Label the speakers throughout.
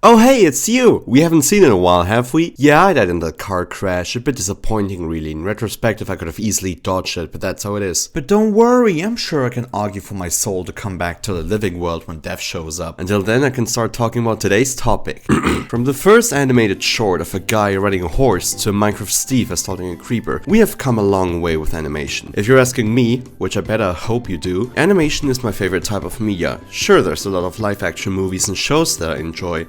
Speaker 1: Oh hey, it's you! We haven't seen in a while, have we? Yeah, I died in that car crash. A bit disappointing really. In retrospective, I could have easily dodged it, but that's how it is. But don't worry, I'm sure I can argue for my soul to come back to the living world when death shows up. Until then, I can start talking about today's topic. From the first animated short of a guy riding a horse to a Minecraft Steve assaulting a creeper, we have come a long way with animation. If you're asking me, which I better hope you do, animation is my favorite type of media. Sure, there's a lot of live action movies and shows that I enjoy.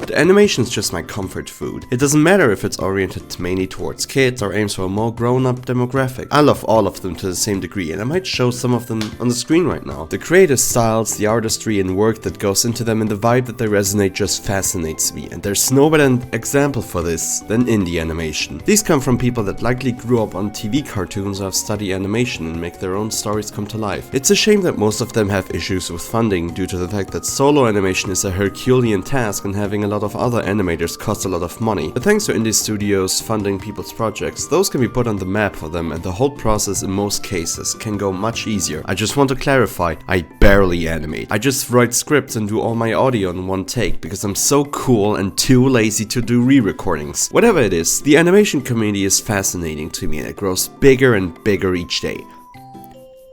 Speaker 1: The animation is just my comfort food. It doesn't matter if it's oriented mainly towards kids or aims for a more grown-up demographic. I love all of them to the same degree, and I might show some of them on the screen right now. The creative styles, the artistry and work that goes into them, and the vibe that they resonate just fascinates me, and there's no better example for this than indie animation. These come from people that likely grew up on TV cartoons or have studied animation and make their own stories come to life. It's a shame that most of them have issues with funding due to the fact that solo animation is a Herculean task and having a lot of other animators costs a lot of money. But thanks to indie studios funding people's projects, those can be put on the map for them, and the whole process in most cases can go much easier. I just want to clarify, I barely animate. I just write scripts and do all my audio in one take because I'm so cool and too lazy to do re-recordings. Whatever it is, the animation community is fascinating to me and it grows bigger and bigger each day.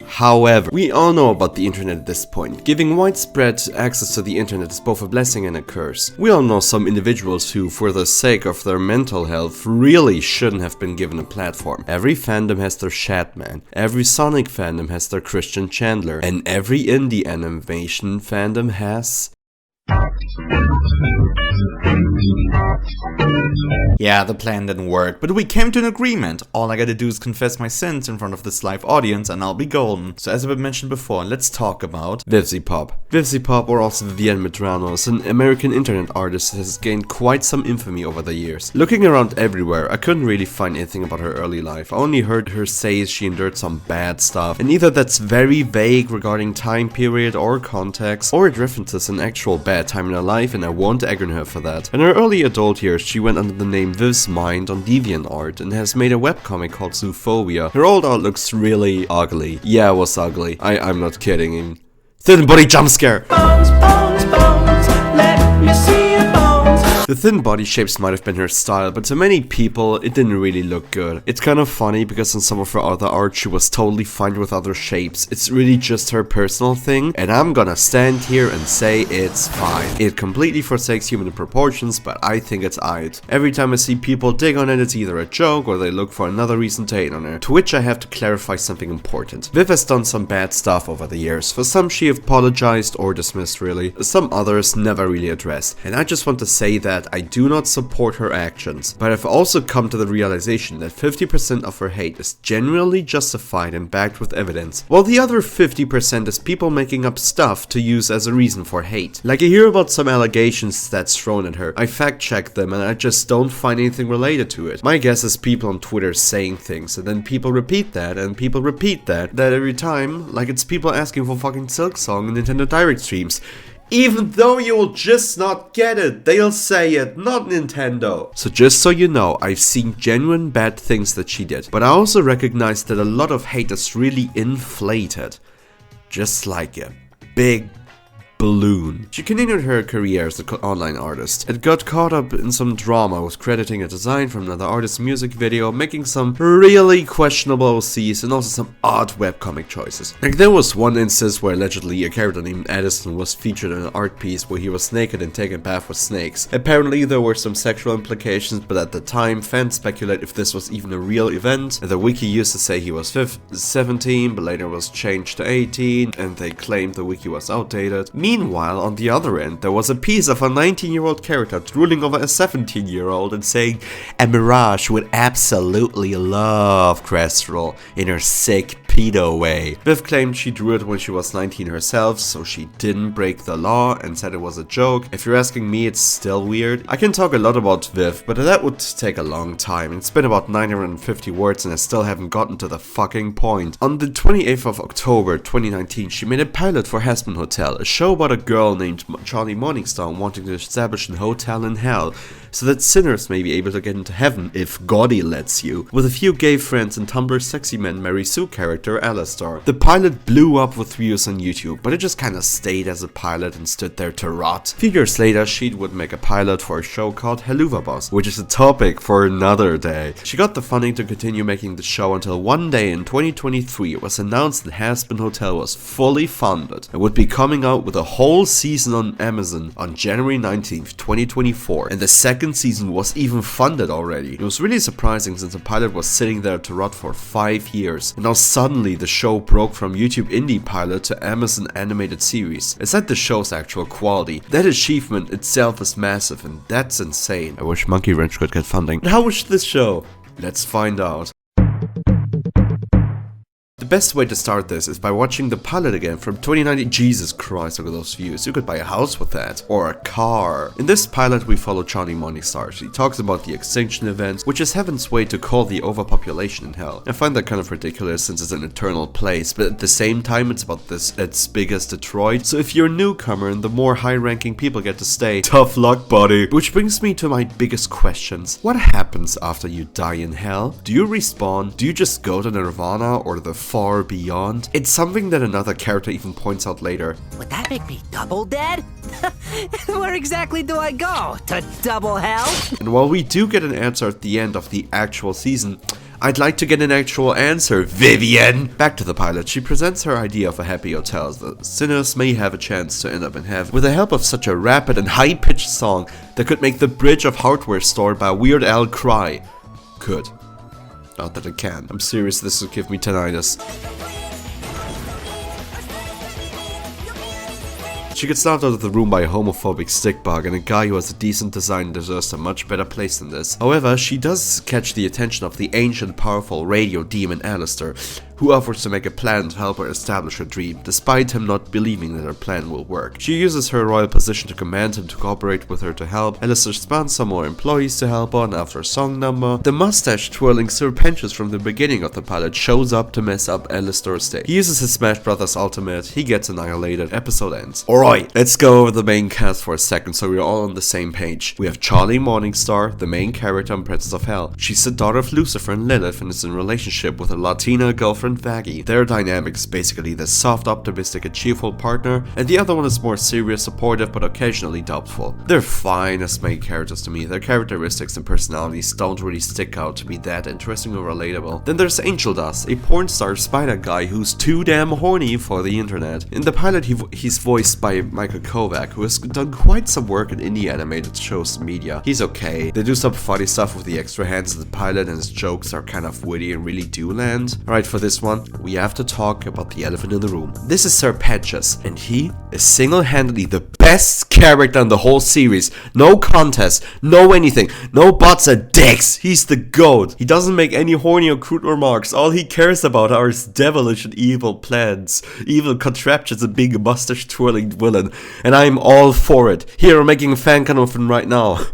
Speaker 1: However, we all know about the internet at this point. Giving widespread access to the internet is both a blessing and a curse. We all know some individuals who, for the sake of their mental health, really shouldn't have been given a platform. Every fandom has their Shatman, every Sonic fandom has their Christian Chandler, and every indie animation fandom has... Yeah, the plan didn't work, but we came to an agreement. All I gotta do is confess my sins in front of this live audience and I'll be golden. So as I've mentioned before, let's talk about Vivy Pop. Vivy Pop, or also Vivienne Medrano, is an American internet artist that has gained quite some infamy over the years. Looking around everywhere, I couldn't really find anything about her early life. I only heard her say she endured some bad stuff, and either that's very vague regarding time period or context, or it references an actual bad time in her life, and I won't egg on her for that. In her early adult years, she went under the name Viv's Mind on DeviantArt and has made a webcomic called Zoophobia. Her old art looks really ugly. Yeah, it was ugly. I'm not kidding. Thin body jump scare! Bones, bones, bones, let me see your bones. The thin body shapes might have been her style, but to many people, it didn't really look good. It's kind of funny because in some of her other art, she was totally fine with other shapes. It's really just her personal thing, and I'm gonna stand here and say it's fine. It completely forsakes human proportions, but I think it's aight. Every time I see people dig on it, it's either a joke or they look for another reason to hate on her. To which I have to clarify something important. Viv has done some bad stuff over the years. For some, she apologized or dismissed really. Some others never really addressed. And I just want to say that I do not support her actions, but I've also come to the realization that 50% of her hate is genuinely justified and backed with evidence, while the other 50% is people making up stuff to use as a reason for hate. Like I hear about some allegations that's thrown at her, I fact check them and I just don't find anything related to it. My guess is people on Twitter saying things and then people repeat that and people repeat that every time, like it's people asking for fucking Silk Song in Nintendo Direct streams. Even though you'll just not get it, they'll say it, not Nintendo. So just so you know, I've seen genuine bad things that she did, but I also recognize that a lot of hate is really inflated. Just like a big balloon. She continued her career as an online artist. It got caught up in some drama with crediting a design from another artist's music video, making some really questionable OCs and also some odd webcomic choices. Like there was one instance where allegedly a character named Addison was featured in an art piece where he was naked and taking a bath with snakes. Apparently there were some sexual implications, but at the time fans speculate if this was even a real event. The wiki used to say he was 17, but later was changed to 18 and they claimed the wiki was outdated. Meanwhile, on the other end, there was a piece of a 19-year-old character drooling over a 17-year-old and saying, "A Mirage would absolutely love Crestral in her sick pedo way." Viv claimed she drew it when she was 19 herself, so she didn't break the law and said it was a joke. If you're asking me, it's still weird. I can talk a lot about Viv, but that would take a long time. It's been about 950 words and I still haven't gotten to the fucking point. On the 28th of October 2019, she made a pilot for Hazbin Hotel, a show about a girl named Charlie Morningstar wanting to establish a hotel in hell so that sinners may be able to get into heaven if Goddy lets you. With a few gay friends and Tumblr's Sexy Man Mary Sue character character Alistar. The pilot blew up with views on YouTube, but it just kinda stayed as a pilot and stood there to rot. A few years later, she would make a pilot for a show called helluvaboss, which is a topic for another day. She got the funding to continue making the show until one day in 2023 it was announced that Hazbin Hotel was fully funded and would be coming out with a whole season on Amazon on January 19th, 2024, and the second season was even funded already. It was really surprising since the pilot was sitting there to rot for 5 years, and now suddenly the show broke from YouTube indie pilot to Amazon animated series. Aside the show's actual quality, that achievement itself is massive, and that's insane. I wish Monkey Wrench could get funding. And how was this show? Let's find out. The best way to start this is by watching the pilot again from 2019. Jesus Christ, look at those views. You could buy a house with that. Or a car. In this pilot we follow Charlie Morningstar. She talks about the extinction events, which is heaven's way to call the overpopulation in hell. I find that kind of ridiculous since it's an eternal place, but at the same time it's about this its big as Detroit. So if you're a newcomer and the more high-ranking people get to stay, tough luck, buddy. Which brings me to my biggest questions. What happens after you die in hell? Do you respawn? Do you just go to Nirvana or the far beyond? It's something that another character even points out later.
Speaker 2: Would that make me double dead? Where exactly do I go? To double hell?
Speaker 1: And while we do get an answer at the end of the actual season, I'd like to get an actual answer, Vivian! Back to the pilot, she presents her idea of a happy hotel as the sinners may have a chance to end up in heaven with the help of such a rapid and high-pitched song that could make the bridge of Hardware Store by Weird Al cry. Could. Not that it can. I'm serious, this would give me tinnitus. She gets snapped out of the room by a homophobic stick bug, and a guy who has a decent design deserves a much better place than this. However, she does catch the attention of the ancient powerful radio demon Alistar, who offers to make a plan to help her establish her dream, despite him not believing that her plan will work. She uses her royal position to command him to cooperate with her to help. Alistar spawns some more employees to help her, and after a song number, the mustache-twirling Serpentious from the beginning of the pilot shows up to mess up Alistar's day. He uses his Smash Brothers ultimate, he gets annihilated, episode ends. Alright, let's go over the main cast for a second so we're all on the same page. We have Charlie Morningstar, the main character in Princess of Hell. She's the daughter of Lucifer and Lilith and is in a relationship with a Latina girlfriend Vaggie. Their dynamic is basically the soft, optimistic, and cheerful partner, and the other one is more serious, supportive, but occasionally doubtful. They're fine as main characters to me. Their characteristics and personalities don't really stick out to be that interesting or relatable. Then there's Angel Dust, a porn star spider guy who's too damn horny for the internet. In the pilot, he's voiced by Michael Kovac, who has done quite some work in indie animated shows and media. He's okay. They do some funny stuff with the extra hands in the pilot, and his jokes are kind of witty and really do land. Alright, for this one, we have to talk about the elephant in the room. This is Serpentious, and he is single-handedly the best character in the whole series. No contest, no anything, no butts and dicks. He's the GOAT. He doesn't make any horny or crude remarks. All he cares about are his devilish and evil plans, evil contraptions, and being a mustache-twirling villain. And I'm all for it. Here, I'm making a fan canon of him right now.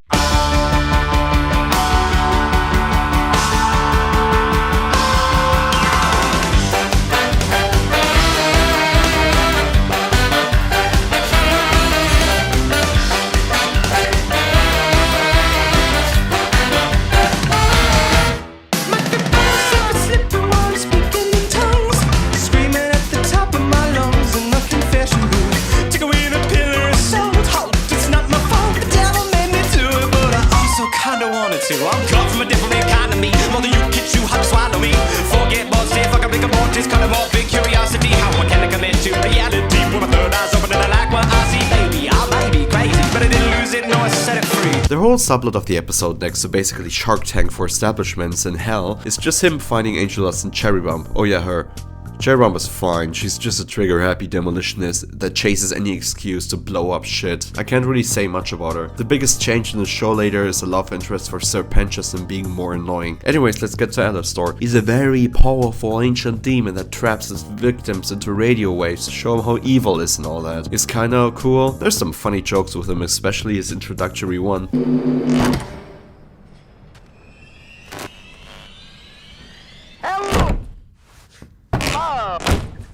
Speaker 3: I'm cut from a different economy. More than you can chew, how to swallow me. Forget bullshit, fuck a big mortis. Kind of more big curiosity. How I can commit to reality. With my third eyes open and I like what I see. Baby, I may be crazy, but I didn't lose it, no, I set it free.
Speaker 1: The whole subplot of the episode next to basically Shark Tank for establishments in hell is just him finding Angel Dust and Cherry Bomb. Oh yeah, her. Cherry Bomb is fine, she's just a trigger-happy demolitionist that chases any excuse to blow up shit. I can't really say much about her. The biggest change in the show later is a love interest for Serpentious and being more annoying. Anyways, let's get to Alistar. He's a very powerful ancient demon that traps his victims into radio waves to show him how evil is and all that. It's kinda cool. There's some funny jokes with him, especially his introductory one.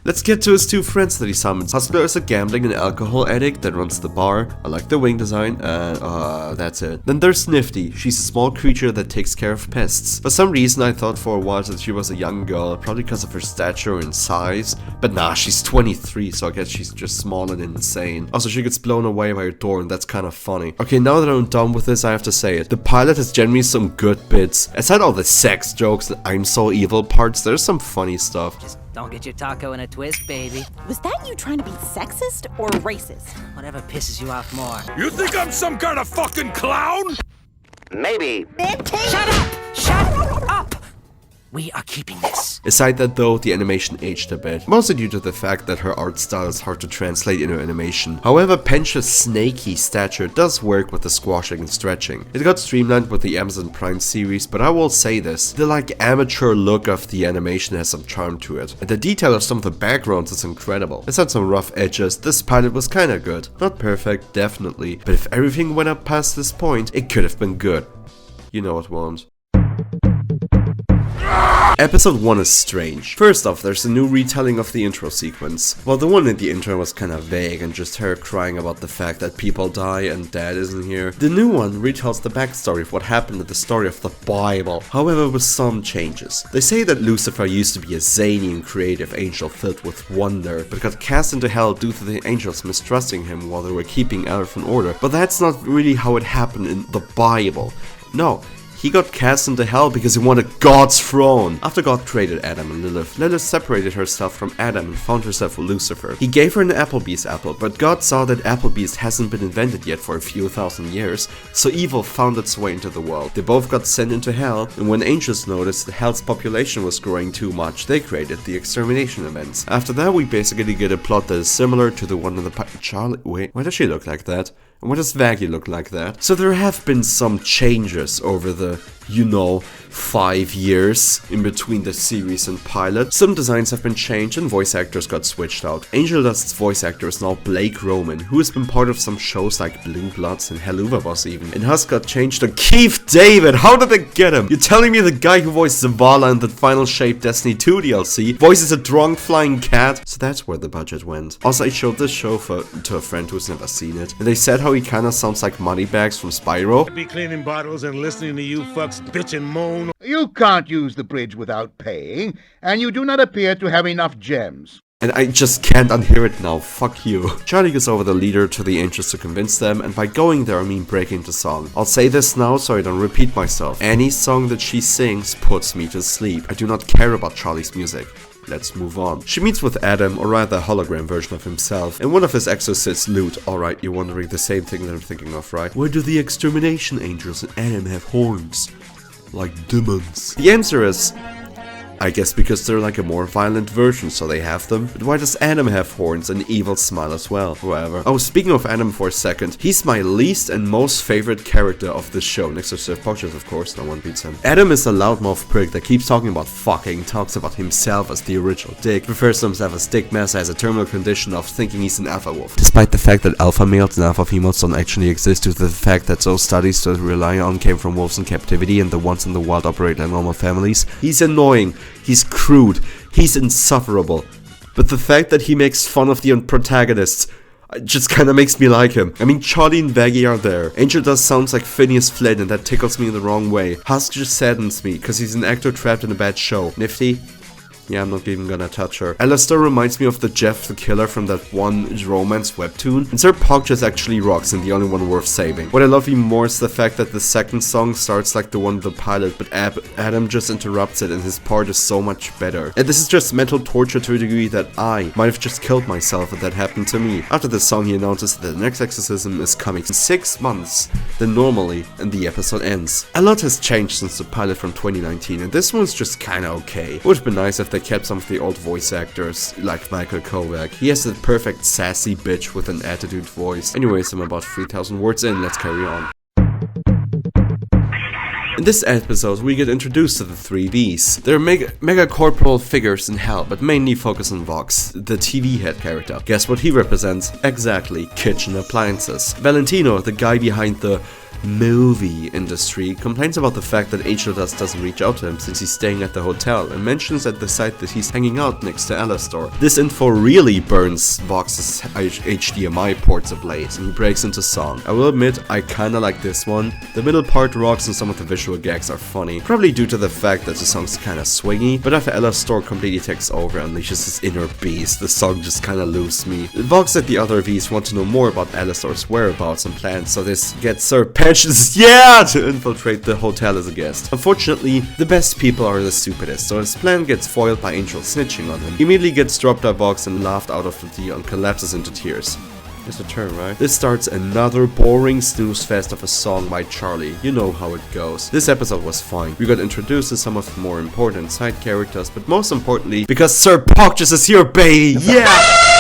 Speaker 4: Let's get to his two friends that he summons. Hustler is a gambling and alcohol addict that runs the bar. I like the wing design, and that's it. Then there's Nifty. She's a small creature that takes care of pests. For some reason I thought for a while that she was a young girl, probably because of her stature and size. But nah, she's 23, so I guess she's just small and insane. Also, she gets blown away by a door, and that's kind of funny. Okay, now that I'm done with this, I have to say it. The pilot has generally some good bits. Aside all the sex jokes and I'm so evil parts, there's some funny stuff.
Speaker 2: Just don't get your taco in a twist, baby.
Speaker 5: Was that you trying to be sexist or racist?
Speaker 2: Whatever pisses you off more.
Speaker 6: You think I'm some kind of fucking clown?
Speaker 3: Maybe.
Speaker 2: Shut up! Shut up! We are keeping this.
Speaker 4: Aside that though, the animation aged a bit, mostly due to the fact that her art style is hard to translate into animation. However, Pencha's snaky stature does work with the squashing and stretching. It got streamlined with the Amazon Prime series, but I will say this, the amateur look of the animation has some charm to it, and the detail of some of the backgrounds is incredible. It had some rough edges, this pilot was kinda good. Not perfect, definitely, but if everything went up past this point, it could have been good. You know it won't. Episode 1 is strange. First off, there's a new retelling of the intro sequence. While the one in the intro was kinda vague and just her crying about the fact that people die and dad isn't here, the new one retells the backstory of what happened in the story of the Bible, however with some changes. They say that Lucifer used to be a zany and creative angel filled with wonder, but got cast into hell due to the angels mistrusting him while they were keeping Earth in order. But that's not really how it happened in the Bible. No. He got cast into hell because he wanted God's throne. After God created Adam and Lilith, Lilith separated herself from Adam and found herself with Lucifer. He gave her an Applebee's apple, but God saw that Applebee's hasn't been invented yet for a few thousand years, so evil found its way into the world. They both got sent into hell, and when angels noticed that hell's population was growing too much, they created the extermination events. After that, we basically get a plot that is similar to the one in the Charlie, wait, why does she look like that? And why does Vaggie look like that? So there have been some changes over the, 5 years in between the series and pilot. Some designs have been changed and voice actors got switched out. Angel Dust's voice actor is now Blake Roman, who has been part of some shows like Blue Bloods and helluvaboss even. And Husk got changed to Keith David. How did they get him? You're telling me the guy who voiced Zavala in the Final Shape Destiny 2 DLC voices a drunk flying cat? So that's where the budget went. Also, I showed this show to a friend who's never seen it, and they said how he kinda sounds like Moneybags from Spyro.
Speaker 6: Be cleaning bottles and listening to you fucks bitch and moan.
Speaker 7: You can't use the bridge without paying, and you do not appear to have enough gems.
Speaker 4: And I just can't unhear it now, fuck you. Charlie gives over the leader to the angels to convince them, and by going there I mean breaking the song. I'll say this now so I don't repeat myself. Any song that she sings puts me to sleep. I do not care about Charlie's music. Let's move on. She meets with Adam, or rather a hologram version of himself, and one of his exorcists loot. Alright, you're wondering the same thing that I'm thinking of, right? Why do the extermination angels and Adam have horns? Like demons. The answer is, I guess because they're like a more violent version, so they have them. But why does Adam have horns and evil smile as well? Whatever. Oh, speaking of Adam for a second, he's my least and most favorite character of this show, next to Surf Poachers, of course, no one beats him. Adam is a loudmouth prick that keeps talking about fucking, talks about himself as the original dick, refers to himself as dick master, has a terminal condition of thinking he's an alpha wolf. Despite the fact that alpha males and alpha females don't actually exist due to the fact that those studies to rely on came from wolves in captivity and the ones in the wild operate like normal families. He's annoying. He's crude, he's insufferable, but the fact that he makes fun of the protagonists just kinda makes me like him. I mean, Charlie and Vaggie are there. Angel Dust sounds like Phineas Flynn and that tickles me in the wrong way. Husk just saddens me, cause he's an actor trapped in a bad show. Nifty? Yeah, I'm not even gonna touch her. Alistair reminds me of the Jeff the Killer from that one romance webtoon. And Sir Pog just actually rocks and the only one worth saving. What I love even more is the fact that the second song starts like the one in the pilot, but Adam just interrupts it and his part is so much better. And this is just mental torture to a degree that I might have just killed myself if that happened to me. After the song he announces that the next exorcism is coming in 6 months than normally, and the episode ends. A lot has changed since the pilot from 2019 and this one's just kinda okay. It would have been nice if they kept some of the old voice actors, like Michael Kovac. He has the perfect sassy bitch with an attitude voice. Anyways, I'm about 3,000 words in, let's carry on. In this episode, we get introduced to the 3 Vs. They're mega corporal figures in hell, but mainly focus on Vox, the TV head character. Guess what he represents? Exactly, kitchen appliances. Valentino, the guy behind the movie industry, complains about the fact that Angel Dust doesn't reach out to him since he's staying at the hotel, and mentions at the site that he's hanging out next to Alastor. This info really burns Vox's HDMI ports ablaze, and he breaks into song. I will admit, I kinda like this one. The middle part rocks and some of the visual gags are funny, probably due to the fact that the song's kinda swingy, but after Alastor completely takes over and unleashes his inner beast, the song just kinda loses me. Vox and the other Vs want to know more about Alastor's whereabouts and plans, so this gets Sir Patches to infiltrate the hotel as a guest. Unfortunately, the best people are the stupidest, so his plan gets foiled by Angel snitching on him. He immediately gets dropped by Vox and laughed out of the deal and collapses into tears. It's a turn, right? This starts another boring snooze fest of a song by Charlie. You know how it goes. This episode was fine. We got introduced to some of the more important side characters, but most importantly, because Sir Poggus is here, baby! Yeah!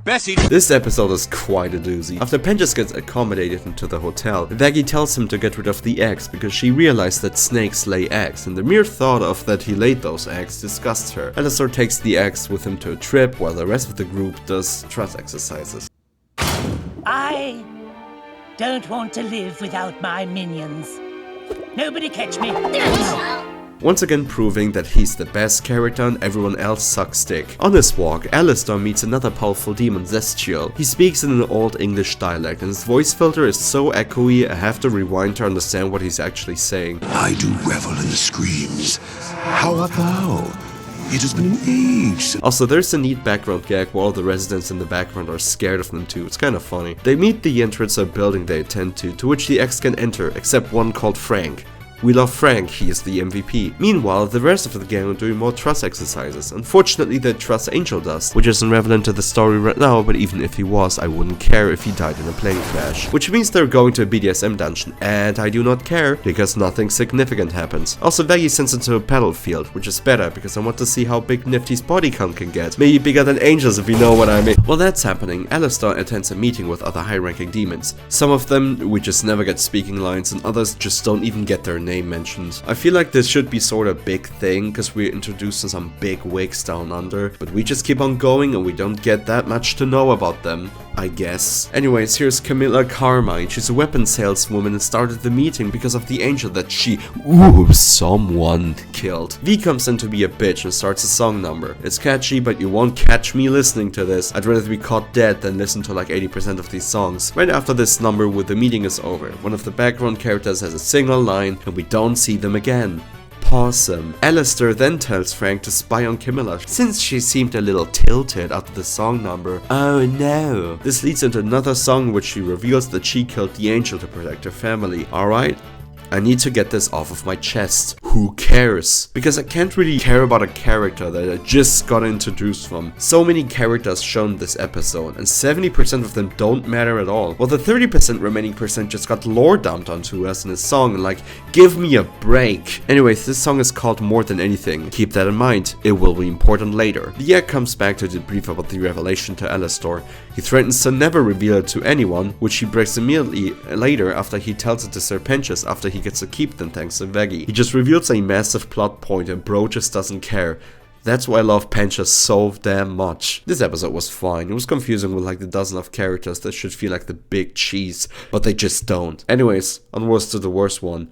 Speaker 4: This episode is quite a doozy. After Penjas gets accommodated into the hotel, Vaggie tells him to get rid of the eggs because she realized that snakes lay eggs, and the mere thought of that he laid those eggs disgusts her. Alastor takes the eggs with him to a trip while the rest of the group does trust exercises.
Speaker 8: I don't want to live without my minions. Nobody catch me.
Speaker 4: Once again proving that he's the best character and everyone else sucks dick. On his walk, Alastor meets another powerful demon, Zestial. He speaks in an old English dialect and his voice filter is so echoey I have to rewind to understand what he's actually saying.
Speaker 9: I do revel in the screams. How art thou? It has been an age.
Speaker 4: Also, there's a neat background gag where all the residents in the background are scared of them too. It's kind of funny. They meet the entrance of a building they attend to which the X can enter, except one called Frank. We love Frank, he is the MVP. Meanwhile, the rest of the gang are doing more trust exercises. Unfortunately, they trust Angel Dust, which isn't relevant to the story right now, but even if he was, I wouldn't care if he died in a plane crash. Which means they're going to a BDSM dungeon, and I do not care, because nothing significant happens. Also, Vaggie sends into a battlefield, which is better, because I want to see how big Nifty's body count can get. Maybe bigger than Angel's if you know what I mean. While that's happening, Alastor attends a meeting with other high-ranking demons. Some of them, we just never get speaking lines, and others just don't even get their name mentioned. I feel like this should be sort of a big thing because we're introduced to some big wigs down under, but we just keep on going and we don't get that much to know about them, I guess. Anyways, here's Camilla Carmine. She's a weapons saleswoman and started the meeting because of the angel that someone killed. V comes in to be a bitch and starts a song number. It's catchy, but you won't catch me listening to this. I'd rather be caught dead than listen to like 80% of these songs. Right after this number, when the meeting is over, one of the background characters has a single line and we don't see them again. Awesome. Alastor then tells Frank to spy on Camilla, since she seemed a little tilted after the song number. Oh no. This leads into another song which she reveals that she killed the angel to protect her family. Alright? I need to get this off of my chest. Who cares? Because I can't really care about a character that I just got introduced from. So many characters shown this episode, and 70% of them don't matter at all. While the 30% remaining percent just got lore dumped onto us in a song, like, give me a break. Anyways, this song is called More Than Anything. Keep that in mind, it will be important later. The egg comes back to debrief about the revelation to Alastor. He threatens to never reveal it to anyone, which he breaks immediately later after he tells it to Sir Penchas after he gets to keep them thanks to Vaggie. He just reveals a massive plot point and bro just doesn't care. That's why I love Penchas so damn much. This episode was fine. It was confusing with like the dozen of characters that should feel like the big cheese, but they just don't. Anyways, onwards to the worst one.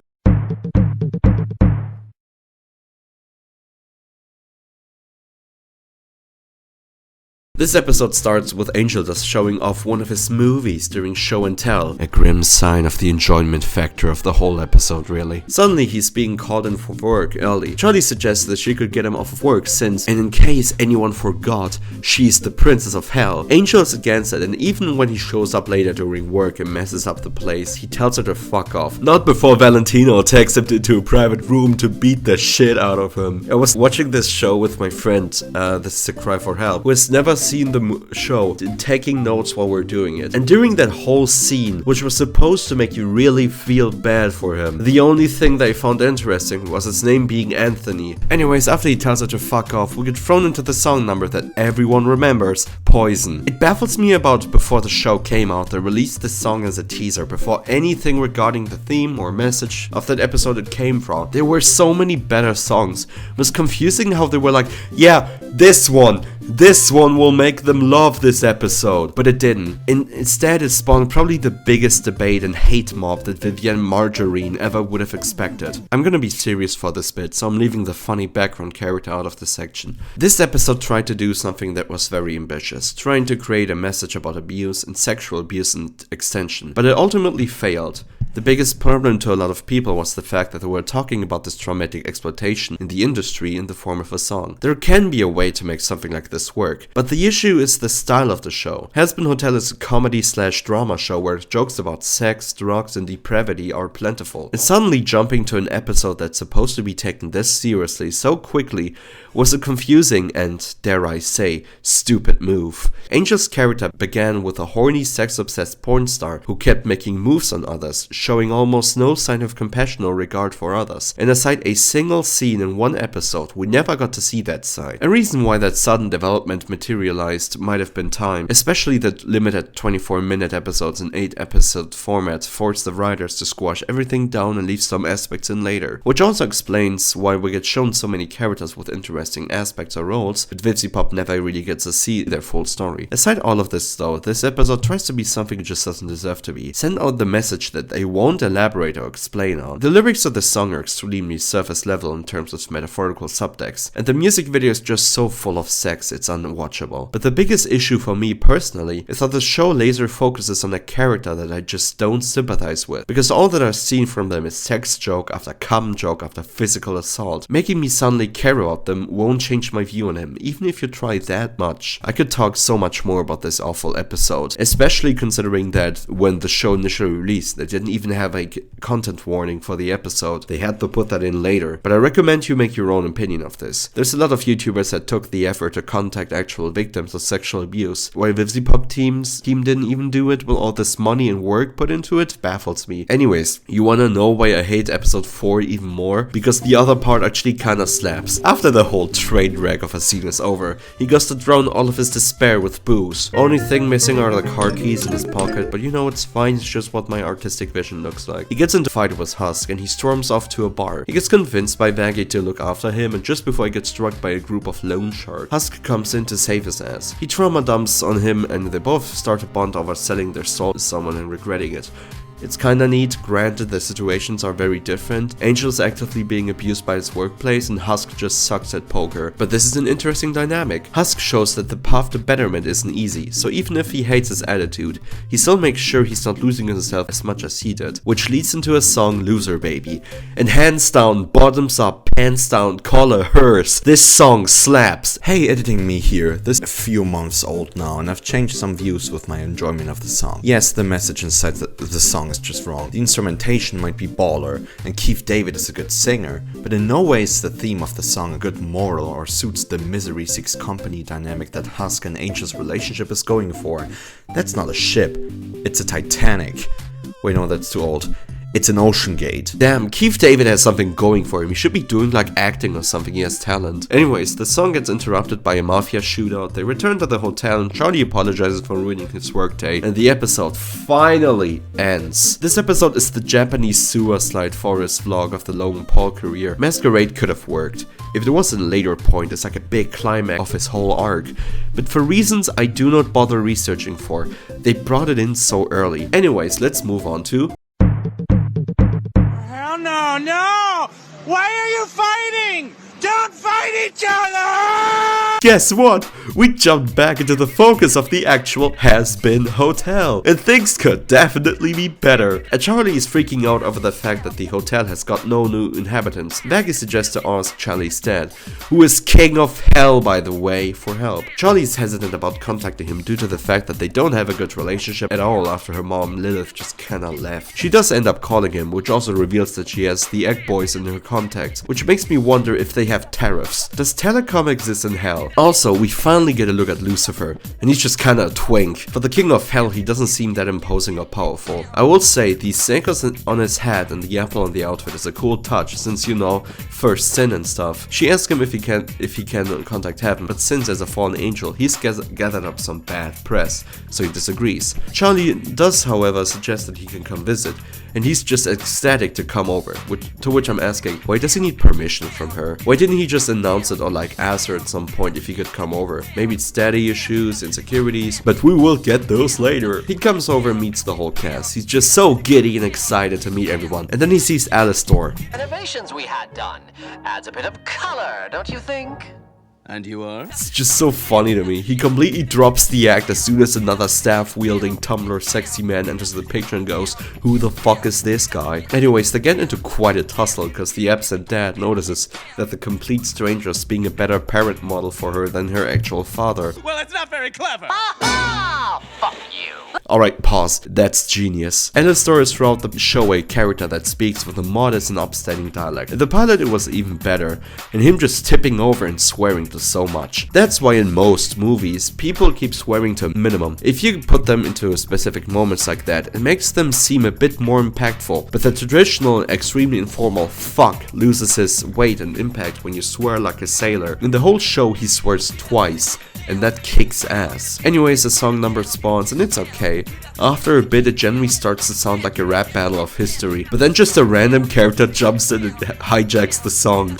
Speaker 4: This episode starts with Angel Dust showing off one of his movies during show and tell. A grim sign of the enjoyment factor of the whole episode, really. Suddenly, he's being called in for work early. Charlie suggests that she could get him off of work since, and in case anyone forgot, she's the princess of hell. Angel is against it, and even when he shows up later during work and messes up the place, he tells her to fuck off. Not before Valentino takes him into a private room to beat the shit out of him. I was watching this show with my friend, this is a cry for help, who has never seen the show, taking notes while we're doing it. And during that whole scene, which was supposed to make you really feel bad for him, the only thing that I found interesting was his name being Anthony. Anyways, after he tells her to fuck off, we get thrown into the song number that everyone remembers, Poison. It baffles me about before the show came out, they released this song as a teaser before anything regarding the theme or message of that episode it came from. There were so many better songs. It was confusing how they were like, yeah, this one, This one will make them love this episode. But it didn't. Instead, it spawned probably the biggest debate and hate mob that Vivienne Margarine ever would have expected. I'm gonna be serious for this bit, so I'm leaving the funny background character out of the section. This episode tried to do something that was very ambitious, trying to create a message about abuse and sexual abuse and extension, but it ultimately failed. The biggest problem to a lot of people was the fact that they were talking about this traumatic exploitation in the industry in the form of a song. There can be a way to make something like this work, but the issue is the style of the show. Hazbin Hotel is a comedy/drama show where jokes about sex, drugs, and depravity are plentiful. And suddenly jumping to an episode that's supposed to be taken this seriously so quickly was a confusing and, dare I say, stupid move. Angel's character began with a horny, sex-obsessed porn star who kept making moves on others, showing almost no sign of compassion or regard for others. And aside a single scene in one episode, we never got to see that side. A reason why that sudden development materialized might have been time, especially that limited 24-minute episodes and 8-episode format forced the writers to squash everything down and leave some aspects in later. Which also explains why we get shown so many characters with interesting aspects or roles, but Vivy Pop never really gets to see their full story. Aside all of this though, this episode tries to be something it just doesn't deserve to be. Send out the message that they won't elaborate or explain on. The lyrics of the song are extremely surface level in terms of metaphorical subtext, and the music video is just so full of sex it's unwatchable. But the biggest issue for me personally is that the show laser focuses on a character that I just don't sympathize with, because all that I've seen from them is sex joke after cum joke after physical assault. Making me suddenly care about them won't change my view on him, even if you try that much. I could talk so much more about this awful episode, especially considering that when the show initially released, they didn't even have a content warning for the episode. They had to put that in later, but I recommend you make your own opinion of this. There's a lot of YouTubers that took the effort to contact actual victims of sexual abuse, while Vivy Pop team didn't even do it with all this money and work put into it baffles me. Anyways, you wanna know why I hate episode 4 even more? Because the other part actually kinda slaps. After the whole train wreck of a scene is over, he goes to drown all of his despair with booze. Only thing missing are the car keys in his pocket, but you know it's fine, it's just what my artistic vision looks like. He gets into a fight with Husk and he storms off to a bar. He gets convinced by Vaggie to look after him, and just before he gets struck by a group of loan sharks, Husk comes in to save his ass. He trauma dumps on him and they both start to bond over selling their soul to someone and regretting it. It's kinda neat, granted the situations are very different. Angel is actively being abused by his workplace and Husk just sucks at poker. But this is an interesting dynamic. Husk shows that the path to betterment isn't easy, so even if he hates his attitude, he still makes sure he's not losing himself as much as he did. Which leads into a song, Loser Baby. And hands down, bottoms up, pants down, collar hers. This song slaps.
Speaker 1: Hey, editing me here. This is a few months old now and I've changed some views with my enjoyment of the song. Yes, the message inside the song is just wrong. The instrumentation might be baller, and Keith David is a good singer, but in no way is the theme of the song a good moral or suits the misery seeks company dynamic that Husk and Angel's relationship is going for. That's not a ship, it's a Titanic. Wait, no, that's too old. It's an Ocean Gate. Damn, Keith David has something going for him. He should be doing like acting or something. He has talent. Anyways, the song gets interrupted by a mafia shootout. They return to the hotel and Charlie apologizes for ruining his workday. And the episode finally ends. This episode is the Japanese sewer slide forest vlog of the Logan Paul career. Masquerade could have worked if there was a later point. It's like a big climax of his whole arc. But for reasons I do not bother researching for, they brought it in so early. Anyways, let's move on to...
Speaker 6: No, no! Why are you fighting? Don't fight each other!
Speaker 4: Guess what? We jumped back into the focus of the actual Hazbin Hotel, and things could definitely be better. And Charlie is freaking out over the fact that the hotel has got no new inhabitants. Vaggie suggests to ask Charlie's dad, who is king of hell by the way, for help. Charlie is hesitant about contacting him due to the fact that they don't have a good relationship at all after her mom Lilith just kinda left. She does end up calling him, which also reveals that she has the Egg Boys in her contacts, which makes me wonder if they have tariffs. Does telecom exist in hell? Also, we finally get a look at Lucifer, and he's just kinda a twink. For the king of hell, he doesn't seem that imposing or powerful. I will say, the snakes on his head and the apple on the outfit is a cool touch, since, you know, first sin and stuff. She asks him if he can contact heaven, but since as a fallen angel, he's gathered up some bad press, so he disagrees. Charlie does, however, suggest that he can come visit, and he's just ecstatic to come over, to which I'm asking, why does he need permission from her? Why didn't he just announce it or like ask her at some point if he could come over? Maybe it's daddy issues, insecurities, but we will get those later. He comes over and meets the whole cast. He's just so giddy and excited to meet everyone. And then he sees Alastor.
Speaker 10: Innovations we had done. Adds a bit of color, don't you think?
Speaker 11: And you are?
Speaker 4: It's just so funny to me. He completely drops the act as soon as another staff-wielding Tumblr sexy man enters the picture and goes, who the fuck is this guy? Anyways, they get into quite a tussle because the absent dad notices that the complete stranger is being a better parent model for her than her actual father.
Speaker 6: Well, it's not very clever.
Speaker 10: Ah, fuck you.
Speaker 4: Alright, pause. That's genius. Alastor is throughout the show a character that speaks with a modest and upstanding dialect. In the pilot it was even better, and him just tipping over and swearing to so much. That's why in most movies, people keep swearing to a minimum. If you put them into specific moments like that, it makes them seem a bit more impactful. But the traditional, extremely informal fuck loses his weight and impact when you swear like a sailor. In the whole show he swears twice, and that kicks ass. Anyways, the song number spawns and it's okay. After a bit it generally starts to sound like a rap battle of history, but then just a random character jumps in and hijacks the song.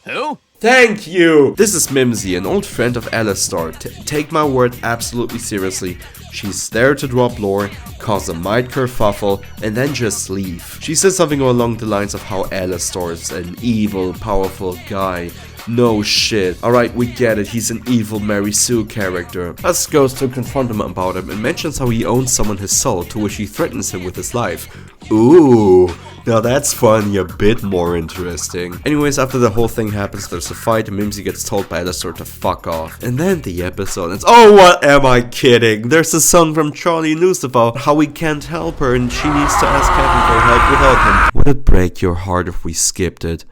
Speaker 11: Who?
Speaker 4: Thank you! This is Mimsy, an old friend of Alastor. Take my word absolutely seriously. She's there to drop lore, cause a mild kerfuffle, and then just leave. She says something along the lines of how Alastor is an evil, powerful guy. No shit. Alright, we get it, he's an evil Mary Sue character. Us goes to confront him about him and mentions how he owns someone his soul, to which he threatens him with his life. Ooh, now that's funny, a bit more interesting. Anyways, after the whole thing happens, there's a fight and Mimsy gets told by Alastor to fuck off. And then the episode ends. Oh, what am I kidding? There's a song from Charlie and Luce about how we can't help her and she needs to ask heaven for help without him. Would it break your heart if we skipped it?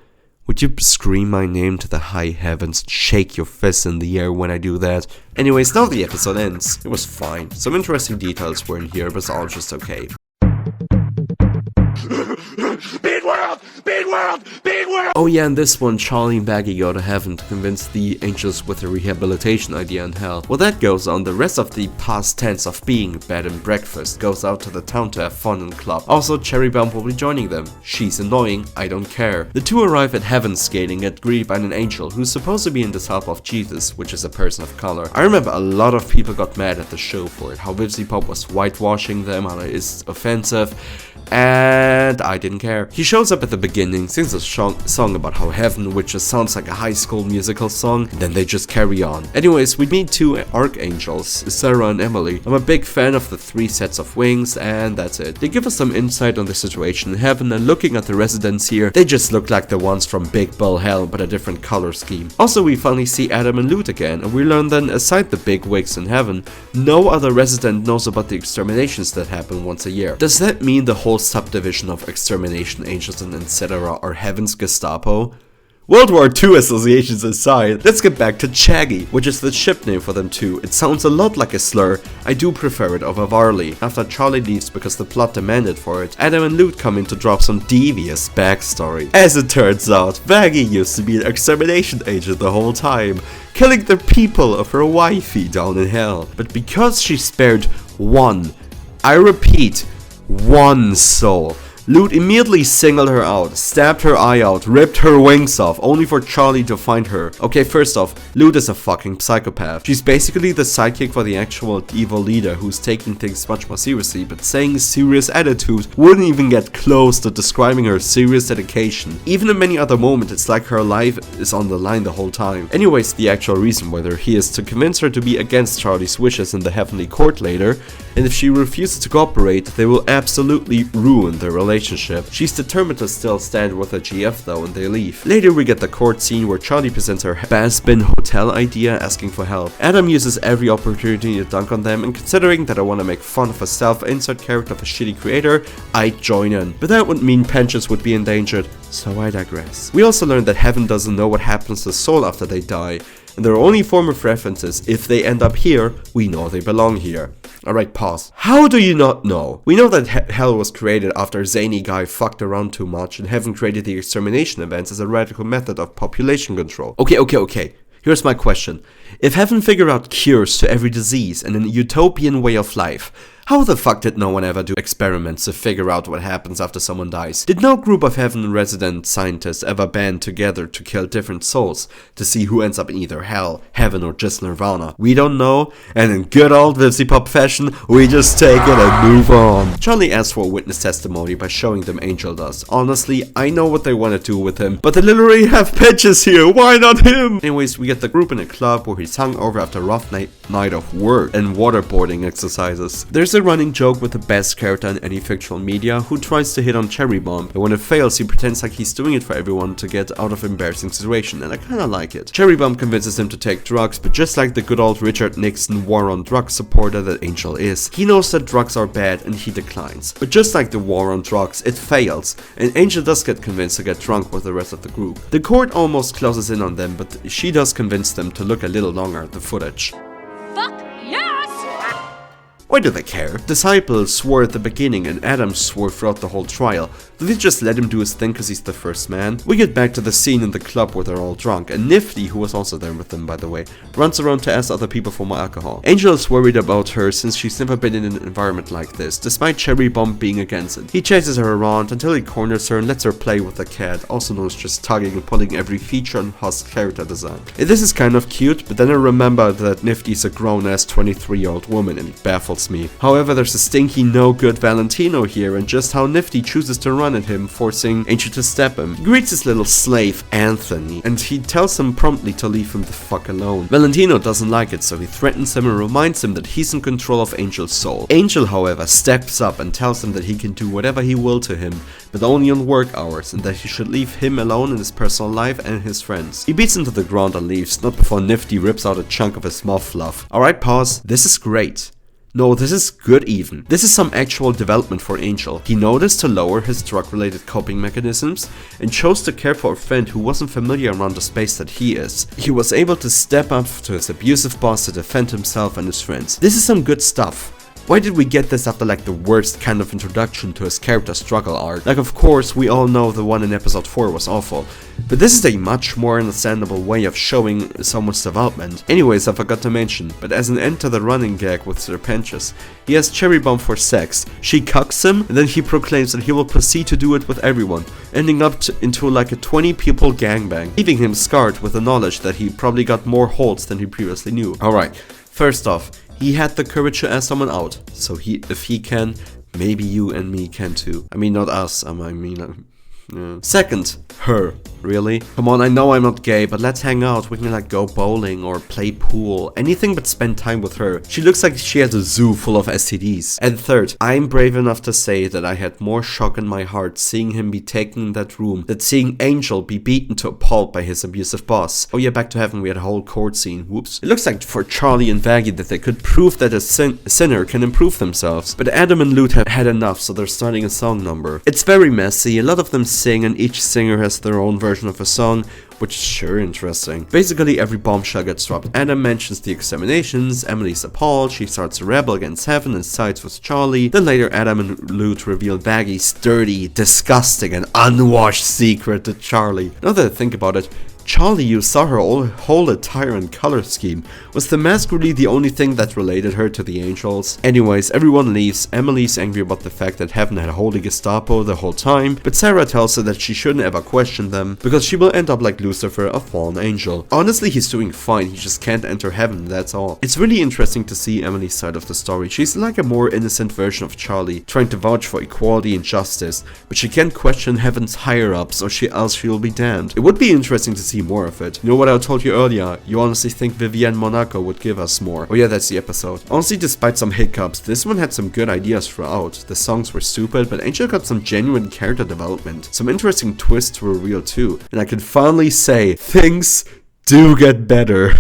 Speaker 4: Would you scream my name to the high heavens, shake your fists in the air when I do that? Anyways, now the episode ends. It was fine. Some interesting details were in here, but it's all just okay.
Speaker 6: Big world! Big world! Big world!
Speaker 4: Oh yeah, in this one, Charlie and Baggy go to heaven to convince the angels with the rehabilitation idea in hell. While that goes on, the rest of the past tense of being bed and breakfast goes out to the town to have fun and club. Also, Cherry Bomb will be joining them. She's annoying, I don't care. The two arrive at heaven skating, get greeted by an angel who's supposed to be in the help of Jesus, which is a person of color. I remember a lot of people got mad at the show for it, how Vivy Pop was whitewashing them, how it is offensive. And I didn't care. He shows up at the beginning, sings a song about how heaven, which just sounds like a High School Musical song, then they just carry on. Anyways, we meet two archangels, Sarah and Emily. I'm a big fan of the 3 sets of wings, and that's it. They give us some insight on the situation in heaven, and looking at the residents here, they just look like the ones from Big Bull Hell, but a different color scheme. Also, we finally see Adam and Lute again, and we learn then, aside the big wigs in heaven, no other resident knows about the exterminations that happen once a year. Does that mean the whole subdivision of extermination angels and etc. are heaven's Gestapo? World War II associations aside, let's get back to Chaggy, which is the ship name for them too. It sounds a lot like a slur. I do prefer it over Varley. After Charlie leaves because the plot demanded for it, Adam and Lute come in to drop some devious backstory. As it turns out, Baggy used to be an extermination agent the whole time, killing the people of her wifey down in hell. But because she spared one, I repeat, one soul, Lute immediately singled her out, stabbed her eye out, ripped her wings off, only for Charlie to find her. Okay, first off, Lute is a fucking psychopath. She's basically the sidekick for the actual evil leader who's taking things much more seriously, but saying serious attitude wouldn't even get close to describing her serious dedication. Even in many other moments, it's like her life is on the line the whole time. Anyways, the actual reason why they're here is to convince her to be against Charlie's wishes in the heavenly court later, and if she refuses to cooperate, they will absolutely ruin their relationship. She's determined to still stand with the GF though, and they leave. Later we get the court scene where Charlie presents her Hazbin Hotel idea, asking for help. Adam uses every opportunity to dunk on them, and considering that I want to make fun of a self-insert character of a shitty creator, I'd join in. But that would mean pensions would be endangered, so I digress. We also learned that heaven doesn't know what happens to the soul after they die, and there are only form of references. If they end up here, we know they belong here. Alright, pause. How do you not know? We know that hell was created after a zany guy fucked around too much, and heaven created the extermination events as a radical method of population control. Okay. Here's my question. If heaven figured out cures to every disease and a utopian way of life, How the fuck did no one ever do experiments to figure out what happens after someone dies? Did no group of heaven resident scientists ever band together to kill different souls to see who ends up in either hell, heaven, or just nirvana? We don't know, and in good old Vivy Pop fashion, we just take it and move on. Charlie asks for a witness testimony by showing them Angel does. Honestly, I know what they want to do with him, but they literally have pitches here, why not him? Anyways, we get the group in a club where he's hungover after a rough night of work and waterboarding exercises. There's a running joke with the best character in any fictional media who tries to hit on Cherry Bomb, but when it fails he pretends like he's doing it for everyone to get out of embarrassing situation, and I kinda like it. Cherry Bomb convinces him to take drugs, but just like the good old Richard Nixon war on drugs supporter that Angel is, he knows that drugs are bad and he declines. But just like the war on drugs, it fails, and Angel does get convinced to get drunk with the rest of the group. The court almost closes in on them, but she does convince them to look a little longer at the footage.
Speaker 5: Fuck yes!
Speaker 4: Why do they care? Disciples swore at the beginning and Adam swore throughout the whole trial. Do they just let him do his thing cause he's the first man? We get back to the scene in the club where they're all drunk, and Nifty, who was also there with them by the way, runs around to ask other people for more alcohol. Angel is worried about her since she's never been in an environment like this, despite Cherry Bomb being against it. He chases her around until he corners her and lets her play with the cat, also known as just tugging and pulling every feature on Husk's character design. This is kind of cute, but then I remember that Nifty's a grown-ass 23-year-old woman and it baffles me. However, there's a stinky no-good Valentino here and just how Nifty chooses to run at him, forcing Angel to step him. He greets his little slave, Anthony, and he tells him promptly to leave him the fuck alone. Valentino doesn't like it, so he threatens him and reminds him that he's in control of Angel's soul. Angel, however, steps up and tells him that he can do whatever he will to him, but only on work hours, and that he should leave him alone in his personal life and his friends. He beats him to the ground and leaves, not before Nifty rips out a chunk of his mouth fluff. Alright, pause. This is great. No, this is good even. This is some actual development for Angel. He noticed to lower his drug-related coping mechanisms and chose to care for a friend who wasn't familiar around the space that he is. He was able to step up to his abusive boss to defend himself and his friends. This is some good stuff. Why did we get this after like the worst kind of introduction to his character struggle arc? Like, of course, we all know the one in episode 4 was awful, but this is a much more understandable way of showing someone's development. Anyways, I forgot to mention, but as an end to the running gag with Sir Pentious, he has Cherry Bomb for sex. She cucks him, and then he proclaims that he will proceed to do it with everyone, ending up into like a 20-people gangbang, leaving him scarred with the knowledge that he probably got more holds than he previously knew. Alright, first off, he had the courage to ask someone out, so if he can, maybe you and me can too. I mean, not us, Second, her. Really? Come on, I know I'm not gay, but let's hang out. We can like go bowling or play pool. Anything but spend time with her. She looks like she has a zoo full of STDs. And third, I'm brave enough to say that I had more shock in my heart seeing him be taken in that room than seeing Angel be beaten to a pulp by his abusive boss. Oh yeah, back to heaven, we had a whole court scene. Whoops. It looks like for Charlie and Vaggie that they could prove that a sinner can improve themselves. But Adam and Lute have had enough, so they're starting a song number. It's very messy. A lot of them sing and each singer has their own version of a song, which is sure interesting. Basically every bombshell gets dropped. Adam mentions the examinations, Emily's appalled, she starts to rebel against heaven and sides with Charlie. Then later Adam and Lute reveal Vaggie's dirty, disgusting and unwashed secret to Charlie. Now that I think about it, Charlie, you saw her whole attire and color scheme. Was the mask really the only thing that related her to the angels? Anyways, everyone leaves. Emily's angry about the fact that Heaven had Holy Gestapo the whole time, but Sarah tells her that she shouldn't ever question them, because she will end up like Lucifer, a fallen angel. Honestly, he's doing fine, he just can't enter heaven, that's all. It's really interesting to see Emily's side of the story. She's like a more innocent version of Charlie, trying to vouch for equality and justice, but she can't question Heaven's higher-ups or else she'll be damned. It would be interesting to see more of it. You know what I told you earlier? You honestly think Vivienne Monaco would give us more. Oh yeah, that's the episode. Honestly, despite some hiccups, this one had some good ideas throughout. The songs were stupid, but Angel got some genuine character development. Some interesting twists were real too. And I can finally say, things do get better.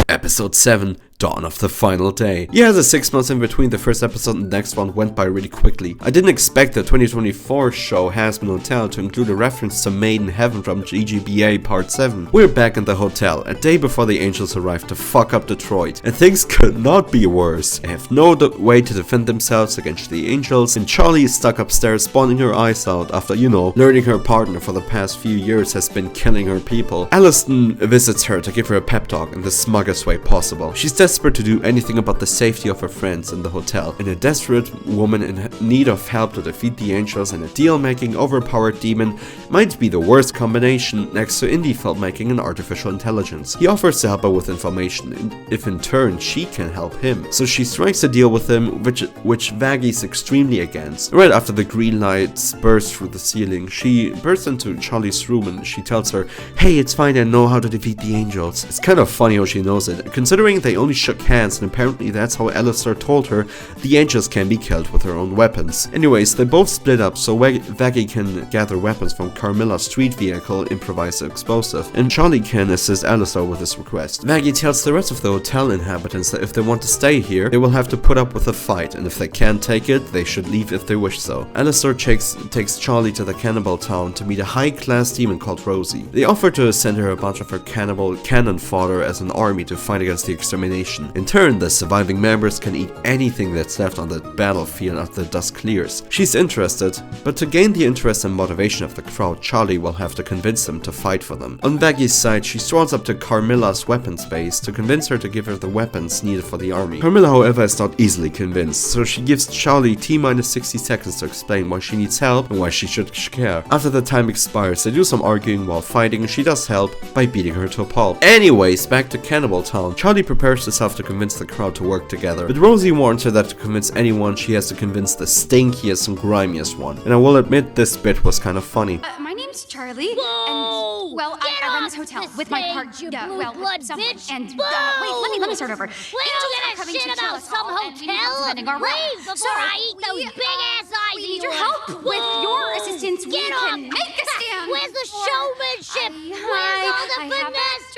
Speaker 4: Episode 7. Dawn of the final day. Yeah, the 6 months in between the first episode and the next one went by really quickly. I didn't expect the 2024 show Hazbin Hotel to include a reference to Made in Heaven from GGBA Part 7. We're back in the hotel, a day before the angels arrive to fuck up Detroit, and things could not be worse. They have no way to defend themselves against the angels, and Charlie is stuck upstairs spawning her eyes out after, you know, learning her partner for the past few years has been killing her people. Alliston visits her to give her a pep talk in the smuggest way possible. She's desperate desperate to do anything about the safety of her friends in the hotel, and a desperate woman in need of help to defeat the angels and a deal-making, overpowered demon might be the worst combination next to indie filmmaking and artificial intelligence. He offers to help her with information, and if in turn she can help him. So she strikes a deal with him, which Vaggy's extremely against. Right after the green lights burst through the ceiling, she bursts into Charlie's room and she tells her, "Hey, it's fine, I know how to defeat the angels." It's kind of funny how she knows it, considering they only shook hands, and apparently that's how Alistair told her the angels can be killed with their own weapons. Anyways, they both split up so Vaggy can gather weapons from Carmilla's street vehicle improvised explosive, and Charlie can assist Alistair with his request. Vaggy tells the rest of the hotel inhabitants that if they want to stay here, they will have to put up with a fight, and if they can't take it, they should leave if they wish so. Alistair takes Charlie to the cannibal town to meet a high-class demon called Rosie. They offer to send her a bunch of her cannibal cannon fodder as an army to fight against the extermination. In turn, the surviving members can eat anything that's left on the battlefield after the dust clears. She's interested, but to gain the interest and motivation of the crowd, Charlie will have to convince them to fight for them. On Vaggy's side, she strolls up to Carmilla's weapons base to convince her to give her the weapons needed for the army. Carmilla, however, is not easily convinced, so she gives Charlie T-minus 60 seconds to explain why she needs help and why she should care. After the time expires, they do some arguing while fighting, and she does help by beating her to a pulp. Anyways, back to Cannibal Town. Charlie prepares herself to convince the crowd to work together, but Rosie warns her that to convince anyone, she has to convince the stinkiest and grimiest one. And I will admit, this bit was kind of funny.
Speaker 5: My name's Charlie,
Speaker 8: Whoa!
Speaker 5: and well, I run this hotel with my partner. With someone. And wait, let me start over.
Speaker 8: We don't give a shit about some hotel. Leave before I eat those big ass eyes.
Speaker 5: We need your help. With your assistance, we can make a stand.
Speaker 8: Where's the showmanship? Where's all the finesse?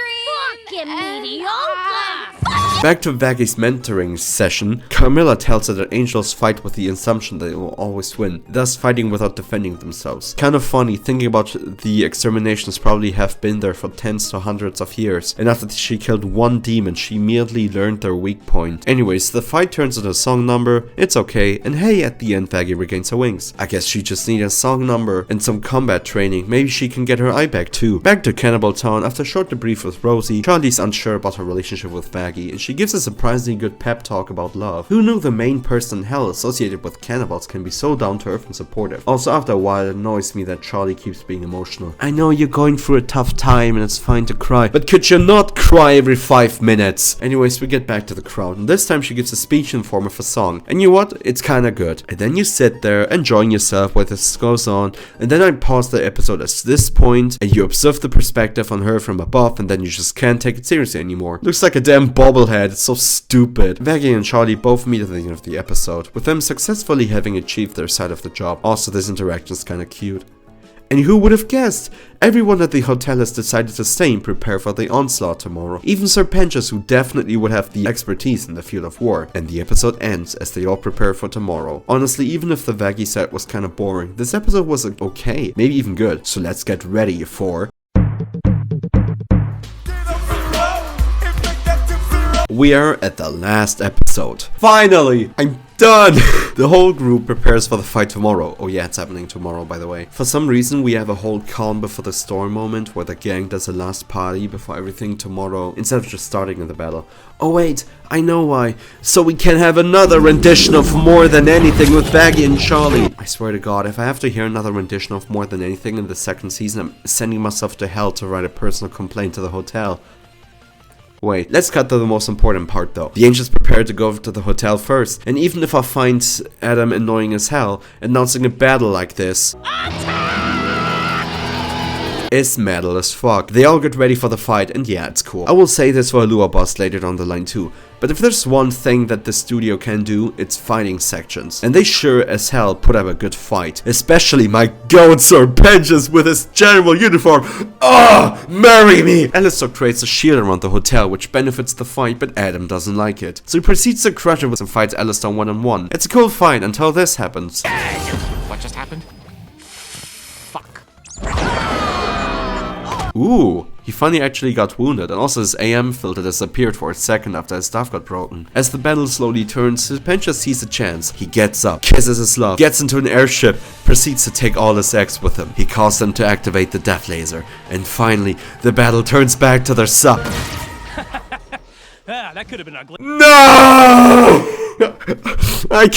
Speaker 8: Fucking mediocre.
Speaker 4: Back to Vaggy's mentoring session, Carmilla tells her that angels fight with the assumption that they will always win, thus fighting without defending themselves. Kind of funny thinking about the exterminations probably have been there for tens to hundreds of years, and after she killed one demon, she immediately learned their weak point. Anyways, the fight turns into a song number, it's okay, and hey, at the end Vaggy regains her wings. I guess she just needs a song number and some combat training, maybe she can get her eye back too. Back to Cannibal Town, after a short debrief with Rosie, Charlie's unsure about her relationship with Vaggy, and she gives a surprisingly good pep talk about love. Who knew the main person in hell associated with cannibals can be so down to earth and supportive? Also, after a while, it annoys me that Charlie keeps being emotional. I know you're going through a tough time and it's fine to cry, but could you not cry every 5 minutes? Anyways, we get back to the crowd, and this time she gives a speech in the form of a song. And you know what? It's kinda good. And then you sit there enjoying yourself while this goes on, and then I pause the episode at this point, and you observe the perspective on her from above, and then you just can't take it seriously anymore. Looks like a damn bobblehead. It's so stupid. Vaggy and Charlie both meet at the end of the episode, with them successfully having achieved their side of the job. Also, this interaction is kinda cute. And who would have guessed? Everyone at the hotel has decided to stay and prepare for the onslaught tomorrow. Even Sir Penchas, who definitely would have the expertise in the field of war. And the episode ends as they all prepare for tomorrow. Honestly, even if the Vaggy set was kinda boring, this episode was okay, maybe even good. So let's get ready for... We are at the last episode. Finally! I'm done! The whole group prepares for the fight tomorrow. Oh yeah, it's happening tomorrow, by the way. For some reason, we have a whole calm before the storm moment where the gang does a last party before everything tomorrow, instead of just starting in the battle. Oh wait, I know why. So we can have another rendition of More Than Anything with Vaggy and Charlie. I swear to God, if I have to hear another rendition of More Than Anything in the second season, I'm sending myself to hell to write a personal complaint to the hotel. Wait, let's cut to the most important part though. The angels prepare to go to the hotel first, and even if I find Adam annoying as hell, announcing a battle like this is metal as fuck. They all get ready for the fight, and yeah, it's cool. I will say this for helluvaboss later down the line too, but if there's one thing that the studio can do, it's fighting sections. And they sure as hell put up a good fight. Especially my goat Sir Penchas with his general uniform. Ah, marry me! Alistair creates a shield around the hotel, which benefits the fight, but Adam doesn't like it. So he proceeds to crush it and fights Alistair one-on-one. It's a cool fight until this happens.
Speaker 12: What just happened?
Speaker 4: Ooh, he finally actually got wounded, and also his AM filter disappeared for a second after his stuff got broken. As the battle slowly turns, Penchas sees a chance. He gets up, kisses his love, gets into an airship, proceeds to take all his ex with him. He calls them to activate the death laser, and finally, the battle turns back to their sub.
Speaker 8: That could have been ugly.
Speaker 4: No! I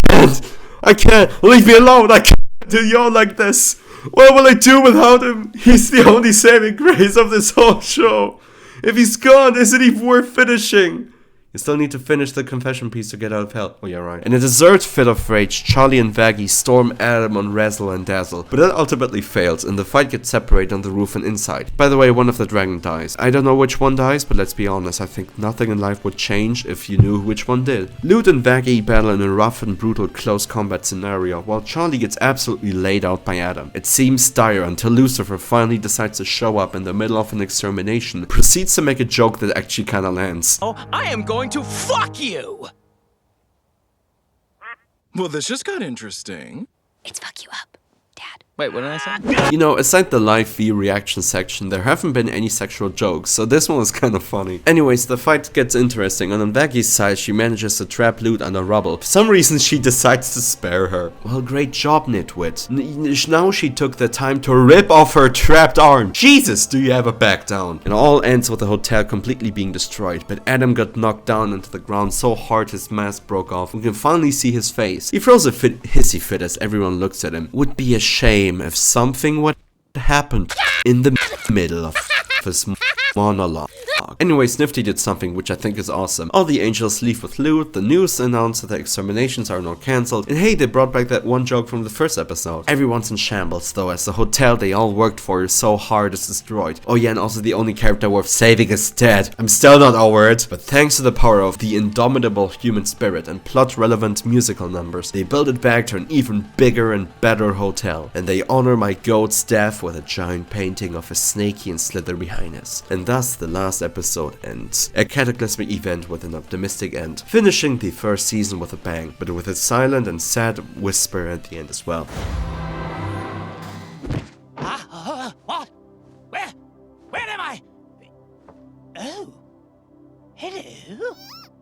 Speaker 4: can't. Leave me alone. I can't do y'all like this. What will I do without him? He's the only saving grace of this whole show. If he's gone, isn't he worth finishing? You still need to finish the confession piece to get out of hell. Oh yeah, right. In a dessert fit of rage, Charlie and Vaggie storm Adam on Razzle and Dazzle, but that ultimately fails and the fight gets separated on the roof and inside. By the way, one of the dragon dies. I don't know which one dies, but let's be honest, I think nothing in life would change if you knew which one did. Lute and Vaggie battle in a rough and brutal close combat scenario, while Charlie gets absolutely laid out by Adam. It seems dire until Lucifer finally decides to show up in the middle of an extermination, proceeds to make a joke that actually kinda lands.
Speaker 11: Oh, I am going to fuck you!
Speaker 13: Well, this just got interesting.
Speaker 5: It's fuck you up, Dad.
Speaker 11: Wait, what did I say?
Speaker 4: You know, aside the live V reaction section, there haven't been any sexual jokes, so this one was kind of funny. Anyways, the fight gets interesting, and on Vaggie's side, she manages to trap Lute under rubble. For some reason, she decides to spare her. Well, great job, nitwit. Now she took the time to rip off her trapped arm. Jesus, do you ever back down? It all ends with the hotel completely being destroyed, but Adam got knocked down into the ground so hard his mask broke off. We can finally see his face. He throws a hissy fit as everyone looks at him. Would be a shame if something would happen in the middle of his monologue. Anyways, Nifty did something which I think is awesome. All the angels leave with Lute, the news announced that the exterminations are now cancelled, and hey, they brought back that one joke from the first episode. Everyone's in shambles though, as the hotel they all worked for so hard is destroyed. Oh yeah, and also the only character worth saving is dead. I'm still not over it, but thanks to the power of the indomitable human spirit and plot-relevant musical numbers, they built it back to an even bigger and better hotel, and they honor my goat's death with a giant painting of a snaky and slithery highness. And thus the last episode ends. A cataclysmic event with an optimistic end, finishing the first season with a bang, but with a silent and sad whisper at the end as well.
Speaker 8: What? Where am I? Oh. Hello?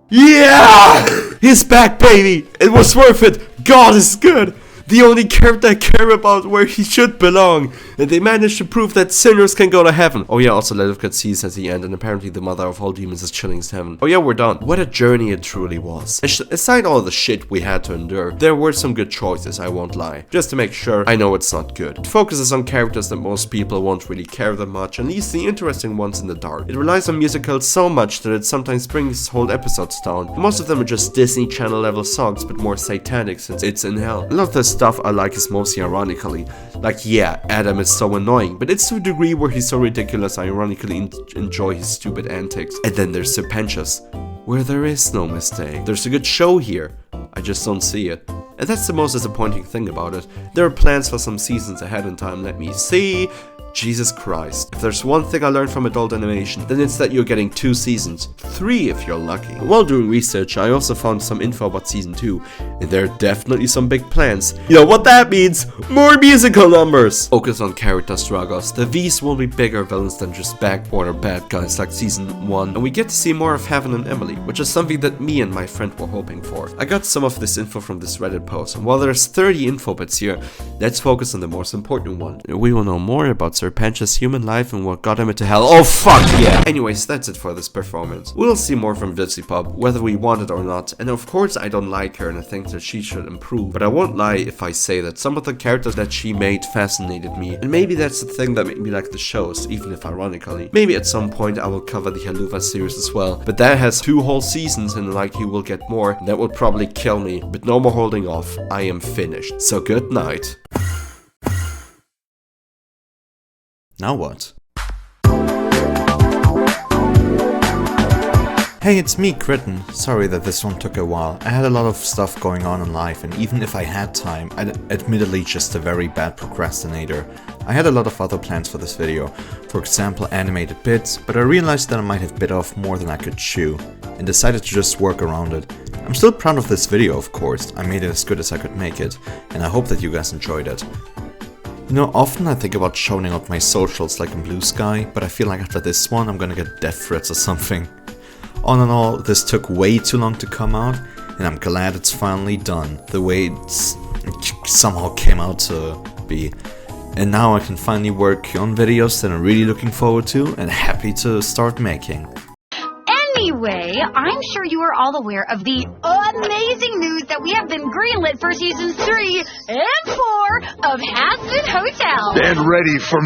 Speaker 4: Yeah! He's back, baby! It was worth it! God is good! The only character I care about where he should belong. And they managed to prove that sinners can go to heaven. Oh yeah, also Leathercut sees at the end, and apparently the mother of all demons is chilling in heaven. Oh yeah, we're done. What a journey it truly was. Aside all the shit we had to endure, there were some good choices, I won't lie. Just to make sure I know it's not good. It focuses on characters that most people won't really care that much, and leaves the interesting ones in the dark. It relies on musicals so much that it sometimes brings whole episodes down. Most of them are just Disney Channel level songs, but more satanic since it's in hell. A lot of the stuff I like is mostly ironically. Like, yeah, Adam is so annoying, but it's to a degree where he's so ridiculous I ironically enjoy his stupid antics. And then there's Serpentious, where there is no mistake. There's a good show here, I just don't see it. And that's the most disappointing thing about it. There are plans for some seasons ahead in time, let me see. Jesus Christ. If there's one thing I learned from adult animation, then it's that you're getting 2 seasons. 3 if you're lucky. While doing research, I also found some info about season 2, and there are definitely some big plans. You know what that means? More musical numbers! Focus on character struggles. The V's will be bigger villains than just backwater bad guys like season 1, and we get to see more of Heaven and Emily, which is something that me and my friend were hoping for. I got some of this info from this Reddit post, and while there's 30 info bits here, let's focus on the most important one. We will know more about Serpentious' human life and what got him into hell. Oh fuck yeah! Anyways, that's it for this performance. We'll see more from Vivy Pop, whether we want it or not, and of course I don't like her and I think that she should improve, but I won't lie if I say that some of the characters that she made fascinated me, and maybe that's the thing that made me like the shows, even if ironically. Maybe at some point I will cover the Helluva series as well, but that has 2 whole seasons and like you will get more, and that would probably kill me, but no more holding off. I am finished. So good night.
Speaker 1: Now what? Hey, it's me, Kritten. Sorry that this one took a while. I had a lot of stuff going on in life, and even if I had time, I'm admittedly just a very bad procrastinator. I had a lot of other plans for this video, for example animated bits, but I realized that I might have bit off more than I could chew, and decided to just work around it. I'm still proud of this video, of course. I made it as good as I could make it, and I hope that you guys enjoyed it. You know, often I think about shouting out my socials like in Blue Sky, but I feel like after this one I'm gonna get death threats or something. All in all, this took way too long to come out, and I'm glad it's finally done, the way it somehow came out to be. And now I can finally work on videos that I'm really looking forward to and happy to start making.
Speaker 5: Anyway, I'm sure you are all aware of the amazing news that we have been greenlit for seasons 3 and 4 of Hazbin Hotel.
Speaker 9: And ready for